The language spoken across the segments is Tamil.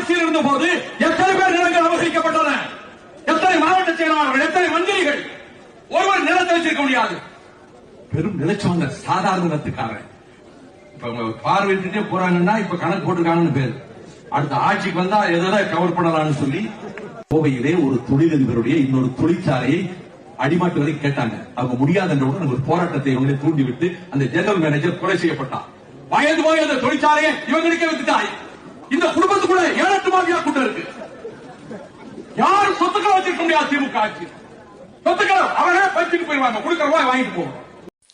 ஆட்சியில் இருந்த போது எத்தனை பேர் நிலங்கள் அபகரிக்கப்பட்டன? எத்தனை மாவட்ட செயலாளர்கள், எத்தனை மந்திரிகள்? ஒருவர் நிலத்தை வச்சிருக்க முடியாது. பெரும் நிலச்சவங்க சாதாரண நிலத்துக்காரன் பார்வையிட்டே போறாங்கன்னா இப்ப கணக்கு போட்டுருக்காங்கன்னு பேரு. அடுத்த ஆட்சிக்கு வந்தா எதை கவர் பண்ணலாம்னு சொல்லி கோவையிலே ஒரு தொழிலதிபருடைய இன்னொரு தொழிற்சாலையை அடிமாட்டு வரை கேட்டாங்க. அவங்க முடியாத ஒரு போராட்டத்தை இவங்களை தூண்டிவிட்டு அந்த ஜெனரல் மேனேஜர் கொலை செய்யப்பட்டார். வயது போய் அந்த தொழிற்சாலையை இவங்களுக்கே வித்துட்டாய். இந்த குடும்பத்துக்குள்ள 7-8 மாஃபியா கூட்டம் இருக்கு. யாரும் சொத்துக்களை வச்சிருக்க முடியாது. திமுக ஆட்சி சொத்துக்களை அவரே பறிச்சுட்டு போயிருவாங்க. கொடுக்கிற ரூபாய் வாங்கிட்டு போவோம்.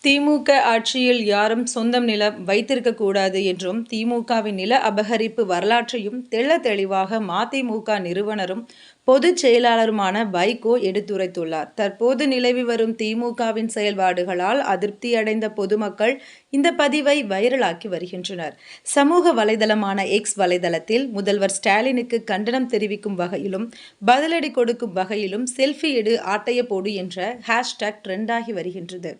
திமுக ஆட்சியில் யாரும் சொந்தம் நிலம் வைத்திருக்க கூடாது என்றும் திமுகவின் நில அபகரிப்பு வரலாற்றையும் தெளிவாக மதிமுக நிறுவனரும் பொதுச் செயலாளருமான வைகோ எடுத்துரைத்துள்ளார். தற்போது நிலவி வரும் திமுகவின் செயல்பாடுகளால் அதிருப்தியடைந்த பொதுமக்கள் இந்த பதிவை வைரலாக்கி வருகின்றனர். சமூக வலைதளமான எக்ஸ் வலைதளத்தில் முதல்வர் ஸ்டாலினுக்கு கண்டனம் தெரிவிக்கும் வகையிலும் பதிலடி கொடுக்கும் வகையிலும் செல்ஃபி எடு ஆட்டைய போடு என்ற ஹேஷ்டாக் ட்ரெண்டாகி வருகின்றது.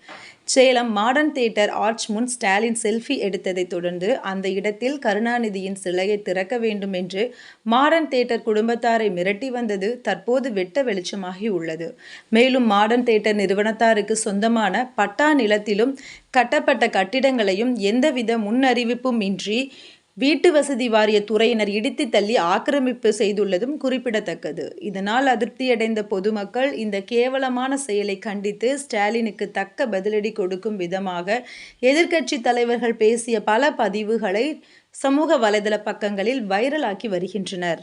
சேலம் மாடர்ன் தியேட்டர் ஆர்ச் முன் ஸ்டாலின் செல்ஃபி எடுத்ததை தொடர்ந்து அந்த இடத்தில் கருணாநிதியின் சிலையை திறக்க வேண்டும் என்று மாடர்ன் தியேட்டர் குடும்பத்தாரை மிரட்டி வந்தது தற்போது வெட்ட வெளிச்சமாகி உள்ளது. மேலும் மாடர்ன் தியேட்டர் நிறுவனத்தாருக்கு சொந்தமான பட்டா நிலத்திலும் கட்டப்பட்ட கட்டிடங்களையும் எந்தவித முன்னறிவிப்பும் இன்றி வீட்டு வசதி வாரிய துறையினர் இடித்து தள்ளி ஆக்கிரமிப்பு செய்துள்ளதும் குறிப்பிடத்தக்கது. இதனால் அதிருப்தியடைந்த பொதுமக்கள் இந்த கேவலமான செயலை கண்டித்து ஸ்டாலினுக்கு தக்க பதிலடி கொடுக்கும் விதமாக எதிர்க்கட்சி தலைவர்கள் பேசிய பல பதிவுகளை சமூக வலைதள பக்கங்களில் வைரலாக்கி வருகின்றனர்.